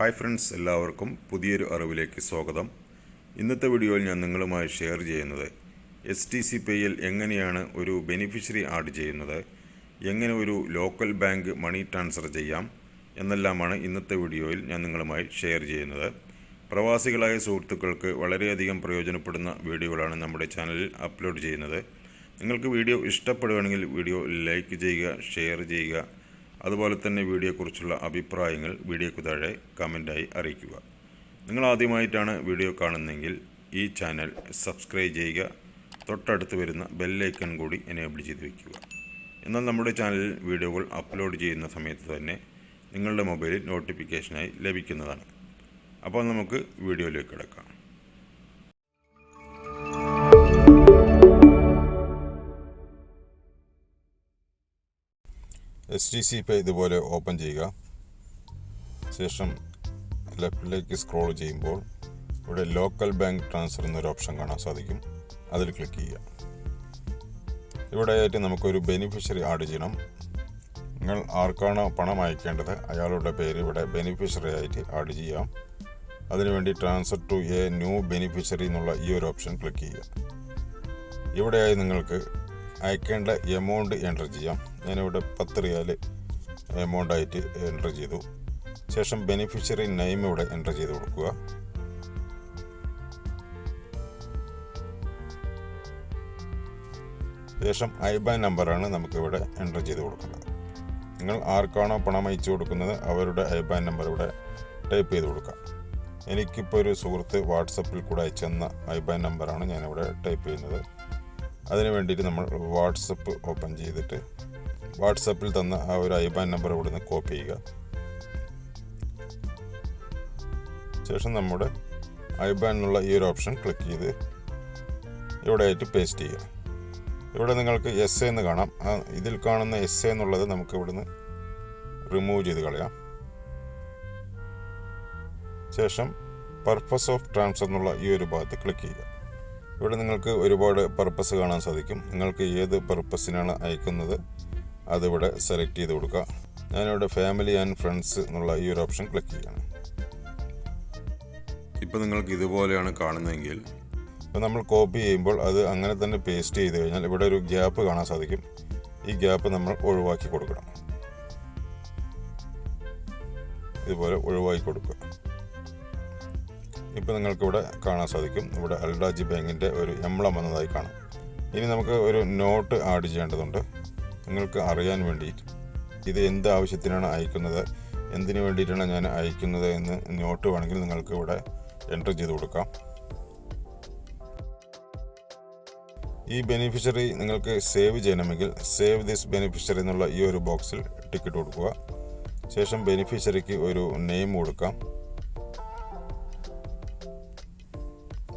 Hi friends, എല്ലാവർക്കും പുതിയൊരു അറിവിലേക്ക് സ്വാഗതം. ഇന്നത്തെ വീഡിയോയിൽ ഞാൻ നിങ്ങളുമായി ഷെയർ ചെയ്യുന്നത് STC Payയിൽ എങ്ങനെയാണ് ഒരു ബെനിഫിഷ്യറി ആഡ് ചെയ്യുന്നത്, എങ്ങനെ ഒരു ലോക്കൽ ബാങ്ക് മണി ട്രാൻസ്ഫർ ചെയ്യാം എന്നെല്ലാമാണ് ഇന്നത്തെ വീഡിയോയിൽ ഞാൻ നിങ്ങളുമായി ഷെയർ ചെയ്യുന്നത്. പ്രവാസികളായ സുഹൃത്തുക്കൾക്ക് വളരെയധികം പ്രയോജനപ്പെടുന്ന വീഡിയോകളാണ് നമ്മുടെ ചാനലിൽ അപ്ലോഡ് ചെയ്യുന്നത്. നിങ്ങൾക്ക് വീഡിയോ ഇഷ്ടപ്പെടുകയാണെങ്കിൽ വീഡിയോ ലൈക്ക് ചെയ്യുക, ഷെയർ ചെയ്യുക. അതുപോലെ തന്നെ വീഡിയോയെക്കുറിച്ചുള്ള അഭിപ്രായങ്ങൾ വീഡിയോയ്ക്ക് താഴെ കമൻറ്റായി അറിയിക്കുക. നിങ്ങൾ ആദ്യമായിട്ടാണ് വീഡിയോ കാണുന്നതെങ്കിൽ ഈ ചാനൽ സബ്സ്ക്രൈബ് ചെയ്യുക, തൊട്ടടുത്ത് വരുന്ന ബെല്ലൈക്കൺ കൂടി എനേബിൾ ചെയ്ത് വയ്ക്കുക. എന്നാൽ നമ്മുടെ ചാനലിൽ വീഡിയോകൾ അപ്ലോഡ് ചെയ്യുന്ന സമയത്ത് തന്നെ നിങ്ങളുടെ മൊബൈലിൽ നോട്ടിഫിക്കേഷനായി ലഭിക്കുന്നതാണ്. അപ്പോൾ നമുക്ക് വീഡിയോയിലേക്ക് കിടക്കാം. STC Pay ഇതുപോലെ ഓപ്പൺ ചെയ്യുക. ശേഷം ലെഫ്റ്റിലേക്ക് സ്ക്രോൾ ചെയ്യുമ്പോൾ ഇവിടെ ലോക്കൽ ബാങ്ക് ട്രാൻസ്ഫർ എന്നൊരു ഓപ്ഷൻ കാണാൻ സാധിക്കും. അതിൽ ക്ലിക്ക് ചെയ്യുക. ഇവിടെയായിട്ട് നമുക്കൊരു ബെനിഫിഷ്യറി ആഡ് ചെയ്യണം. നിങ്ങൾ ആർക്കാണോ പണം അയക്കേണ്ടത് അയാളുടെ പേര് ഇവിടെ ബെനിഫിഷ്യറി ആയിട്ട് ആഡ് ചെയ്യാം. അതിനുവേണ്ടി transfer to a new beneficiary എന്നുള്ള ഈ ഒരു ഓപ്ഷൻ ക്ലിക്ക് ചെയ്യുക. ഇവിടെയായി നിങ്ങൾക്ക് അയക്കേണ്ട എമൗണ്ട് എൻ്റർ ചെയ്യാം. ഞാനിവിടെ 10 റിയാൽ എമൗണ്ട് ആയിട്ട് എൻ്റർ ചെയ്തു. ശേഷം ബെനിഫിഷ്യറി നെയിം ഇവിടെ എൻ്റർ ചെയ്ത് കൊടുക്കുക. ശേഷം IBAN നമ്പറാണ് നമുക്കിവിടെ എൻ്റർ ചെയ്ത് കൊടുക്കേണ്ടത്. നിങ്ങൾ ആർക്കാണോ പണം അയച്ചു കൊടുക്കുന്നത് അവരുടെ IBAN നമ്പർ ഇവിടെ ടൈപ്പ് ചെയ്ത് കൊടുക്കാം. എനിക്കിപ്പോൾ ഒരു സുഹൃത്ത് വാട്സപ്പിൽ കൂടെ അയച്ചെന്ന IBAN നമ്പറാണ് ഞാനിവിടെ ടൈപ്പ് ചെയ്യുന്നത്. അതിന് വേണ്ടിയിട്ട് നമ്മൾ വാട്സപ്പ് ഓപ്പൺ ചെയ്തിട്ട് വാട്സപ്പിൽ തന്ന ആ ഒരു IBAN നമ്പർ ഇവിടുന്ന് കോപ്പി ചെയ്യുക. ശേഷം നമ്മുടെ IBAN എന്നുള്ള ഈ ഒരു ഓപ്ഷൻ ക്ലിക്ക് ചെയ്ത് ഇവിടെ ആയിട്ട് പേസ്റ്റ് ചെയ്യുക. ഇവിടെ നിങ്ങൾക്ക് SA എന്ന് കാണാം. ഇതിൽ കാണുന്ന SA എന്നുള്ളത് നമുക്ക് ഇവിടുന്ന് റിമൂവ് ചെയ്ത് കളയാം. ശേഷം പർപ്പസ് ഓഫ് ട്രാൻസ്ഫർ എന്നുള്ള ഈ ഒരു ഭാഗത്ത് ക്ലിക്ക് ചെയ്യുക. ഇവിടെ നിങ്ങൾക്ക് ഒരുപാട് പർപ്പസ് കാണാൻ സാധിക്കും. നിങ്ങൾക്ക് ഏത് പർപ്പസിനാണ് അയക്കുന്നത് അതിവിടെ സെലക്ട് ചെയ്ത് കൊടുക്കുക. ഞാനിവിടെ ഫാമിലി ആൻഡ് ഫ്രണ്ട്സ് എന്നുള്ള ഈ ഒരു ഓപ്ഷൻ ക്ലിക്ക് ചെയ്യണം. ഇപ്പോൾ നിങ്ങൾക്ക് ഇതുപോലെയാണ് കാണുന്നതെങ്കിൽ ഇപ്പോൾ നമ്മൾ കോപ്പി ചെയ്യുമ്പോൾ അത് അങ്ങനെ തന്നെ പേസ്റ്റ് ചെയ്ത് കഴിഞ്ഞാൽ ഇവിടെ ഒരു ഗ്യാപ്പ് കാണാൻ സാധിക്കും. ഈ ഗ്യാപ്പ് നമ്മൾ ഒഴിവാക്കി കൊടുക്കണം. ഇതുപോലെ ഒഴിവാക്കി കൊടുക്കുക. ഇപ്പോൾ നിങ്ങൾക്കിവിടെ കാണാൻ സാധിക്കും. ഇവിടെ അൽഡാജി ബാങ്കിൻ്റെ ഒരു എംബ്ലം വന്നതായി കാണാം. ഇനി നമുക്ക് ഒരു നോട്ട് ആഡ് ചെയ്യേണ്ടതുണ്ട്. നിങ്ങൾക്ക് അറിയാൻ വേണ്ടിയിട്ട് ഇത് എന്ത് ആവശ്യത്തിനാണ് അയക്കുന്നത്, എന്തിനു വേണ്ടിയിട്ടാണ് ഞാൻ അയക്കുന്നത് എന്ന് നോട്ട് വേണമെങ്കിൽ നിങ്ങൾക്ക് ഇവിടെ എൻ്റർ ചെയ്ത് കൊടുക്കാം. ഈ ബെനിഫിഷ്യറി നിങ്ങൾക്ക് സേവ് ചെയ്യണമെങ്കിൽ സേവ് ദിസ് ബെനിഫിഷ്യറി എന്നുള്ള ഈ ഒരു ബോക്സിൽ ടിക്കറ്റ് കൊടുക്കുക. ശേഷം ബെനിഫിഷ്യറിക്ക് ഒരു നെയിം കൊടുക്കാം.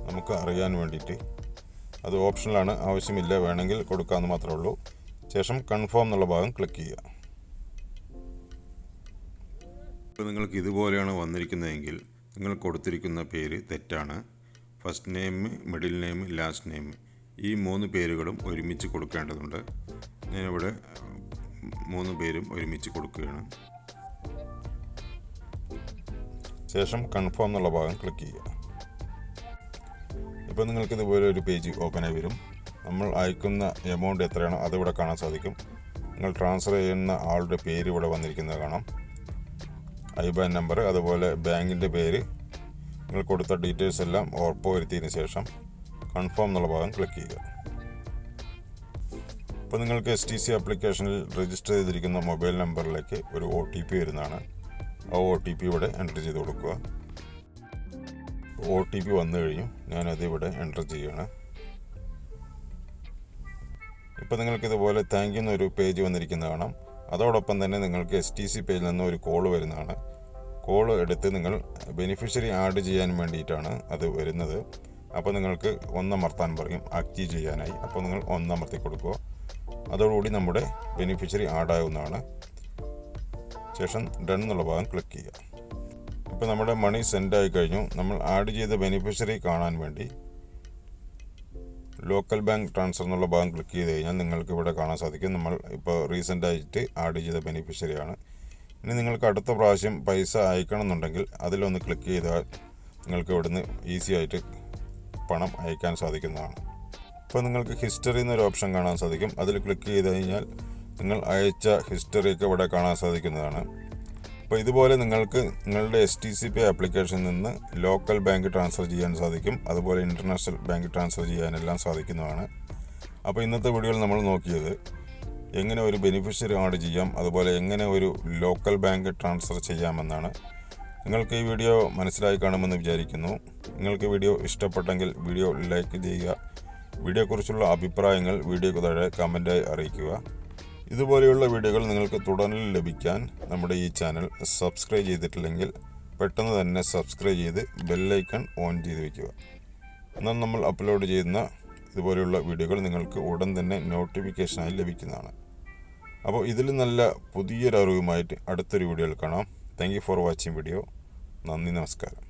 നമുക്ക് അറിയാൻ വേണ്ടിയിട്ട് അത് ഓപ്ഷനിലാണ്, ആവശ്യമില്ല, വേണമെങ്കിൽ കൊടുക്കാമെന്ന് മാത്രമേ ഉള്ളൂ. ശേഷം കൺഫേം എന്നുള്ള ഭാഗം ക്ലിക്ക് ചെയ്യുക. ഇപ്പോൾ നിങ്ങൾക്ക് ഇതുപോലെയാണ് വന്നിരിക്കുന്നതെങ്കിൽ നിങ്ങൾ കൊടുത്തിരിക്കുന്ന പേര് തെറ്റാണ്. First name, middle name, last name ഈ 3 പേരുകളും ഒരുമിച്ച് കൊടുക്കേണ്ടതുണ്ട്. ഞാനിവിടെ 3 പേരും ഒരുമിച്ച് കൊടുക്കുകയാണ്. ശേഷം കൺഫേം എന്നുള്ള ഭാഗം ക്ലിക്ക് ചെയ്യുക. ഇപ്പോൾ നിങ്ങൾക്ക് ഇതുപോലെ ഒരു പേജ് ഓപ്പണായി വരും. നമ്മൾ അയക്കുന്ന എമൗണ്ട് എത്രയാണോ അതിവിടെ കാണാൻ സാധിക്കും. നിങ്ങൾ ട്രാൻസ്ഫർ ചെയ്യുന്ന ആളുടെ പേര് ഇവിടെ വന്നിരിക്കുന്നത് കാണാം. IBAN നമ്പർ, അതുപോലെ ബാങ്കിൻ്റെ പേര്, നിങ്ങൾ കൊടുത്ത ഡീറ്റെയിൽസ് എല്ലാം ഉറപ്പുവരുത്തിയതിന് ശേഷം കൺഫേം എന്നുള്ള ഭാഗം ക്ലിക്ക് ചെയ്യുക. ഇപ്പോൾ നിങ്ങൾക്ക് STC ആപ്ലിക്കേഷനിൽ രജിസ്റ്റർ ചെയ്തിരിക്കുന്ന മൊബൈൽ നമ്പറിലേക്ക് ഒരു OTP വരുന്നതാണ്. ആ OTP ഇവിടെ എൻ്റർ ചെയ്ത് കൊടുക്കുക. OTP വന്നു കഴിഞ്ഞു. ഞാനത് ഇവിടെ എൻ്റർ ചെയ്യുകയാണ്. ഇപ്പോൾ നിങ്ങൾക്കിതുപോലെ താങ്ക് യു എന്നൊരു പേജ് വന്നിരിക്കുന്നത് കാണാം. അതോടൊപ്പം തന്നെ നിങ്ങൾക്ക് STC Payയിൽ നിന്ന് ഒരു കോൾ വരുന്നതാണ്. കോൾ എടുത്ത് നിങ്ങൾ ബെനിഫിഷ്യറി ആഡ് ചെയ്യാൻ വേണ്ടിയിട്ടാണ് അത് വരുന്നത്. അപ്പോൾ നിങ്ങൾക്ക് ഒന്നമർത്താൻ പറയും ആക്റ്റീവ് ചെയ്യാനായി. അപ്പോൾ നിങ്ങൾ ഒന്നമർത്തി കൊടുക്കുക. അതോടുകൂടി നമ്മുടെ ബെനിഫിഷ്യറി ആഡാവുന്നതാണ്. ശേഷം ഡൺ എന്നുള്ള ഭാഗം ക്ലിക്ക് ചെയ്യുക. ഇപ്പോൾ നമ്മുടെ മണി സെൻഡ് ആയി കഴിഞ്ഞു. നമ്മൾ ആഡ് ചെയ്ത ബെനിഫിഷ്യറി കാണാൻ വേണ്ടി ലോക്കൽ ബാങ്ക് ട്രാൻസ്ഫർ എന്നുള്ള ഭാഗം ക്ലിക്ക് ചെയ്ത് കഴിഞ്ഞാൽ നിങ്ങൾക്ക് ഇവിടെ കാണാൻ സാധിക്കും. നമ്മൾ ഇപ്പോൾ റീസെൻ്റായിട്ട് ആഡ് ചെയ്ത ബെനിഫിഷ്യറിയാണ്. ഇനി നിങ്ങൾക്ക് അടുത്ത പ്രാവശ്യം പൈസ അയക്കണമെന്നുണ്ടെങ്കിൽ അതിലൊന്ന് ക്ലിക്ക് ചെയ്താൽ നിങ്ങൾക്ക് ഇവിടുന്ന് ഈസി ആയിട്ട് പണം അയക്കാൻ സാധിക്കുന്നതാണ്. ഇപ്പോൾ നിങ്ങൾക്ക് ഹിസ്റ്ററി എന്നൊരു ഓപ്ഷൻ കാണാൻ സാധിക്കും. അതിൽ ക്ലിക്ക് ചെയ്ത് കഴിഞ്ഞാൽ നിങ്ങൾ അയച്ച ഹിസ്റ്ററിയൊക്കെ ഇവിടെ കാണാൻ സാധിക്കുന്നതാണ്. അപ്പോൾ ഇതുപോലെ നിങ്ങൾക്ക് നിങ്ങളുടെ STCPay ആപ്ലിക്കേഷനിൽ നിന്ന് ലോക്കൽ ബാങ്ക് ട്രാൻസ്ഫർ ചെയ്യാൻ സാധിക്കും. അതുപോലെ ഇൻ്റർനാഷണൽ ബാങ്ക് ട്രാൻസ്ഫർ ചെയ്യാനെല്ലാം സാധിക്കുന്നതാണ്. അപ്പോൾ ഇന്നത്തെ വീഡിയോയിൽ നമ്മൾ നോക്കിയത് എങ്ങനെ ഒരു ബെനിഫിഷ്യറി ആഡ് ചെയ്യാം, അതുപോലെ എങ്ങനെ ഒരു ലോക്കൽ ബാങ്ക് ട്രാൻസ്ഫർ ചെയ്യാമെന്നാണ്. നിങ്ങൾക്ക് ഈ വീഡിയോ മനസ്സിലായി കാണുമെന്ന് വിചാരിക്കുന്നു. നിങ്ങൾക്ക് വീഡിയോ ഇഷ്ടപ്പെട്ടെങ്കിൽ വീഡിയോ ലൈക്ക് ചെയ്യുക. വീഡിയോയെക്കുറിച്ചുള്ള അഭിപ്രായങ്ങൾ വീഡിയോയ്ക്ക് താഴെ കമൻറ്റായി അറിയിക്കുക. ഇതുപോലെയുള്ള വീഡിയോകൾ നിങ്ങൾക്ക് തുടർന്ന് ലഭിക്കാൻ നമ്മുടെ ഈ ചാനൽ സബ്സ്ക്രൈബ് ചെയ്തിട്ടില്ലെങ്കിൽ പെട്ടെന്ന് തന്നെ സബ്സ്ക്രൈബ് ചെയ്ത് ബെല്ലൈക്കൺ ഓൺ ചെയ്ത് വയ്ക്കുക. എന്നാൽ നമ്മൾ അപ്ലോഡ് ചെയ്യുന്ന ഇതുപോലെയുള്ള വീഡിയോകൾ നിങ്ങൾക്ക് ഉടൻ തന്നെ നോട്ടിഫിക്കേഷനായി ലഭിക്കുന്നതാണ്. അപ്പോൾ ഇതിൽ നല്ല പുതിയൊരു അറിവുമായിട്ട് അടുത്തൊരു വീഡിയോയിൽ കാണാം. Thank you for watching video. നന്ദി, നമസ്കാരം.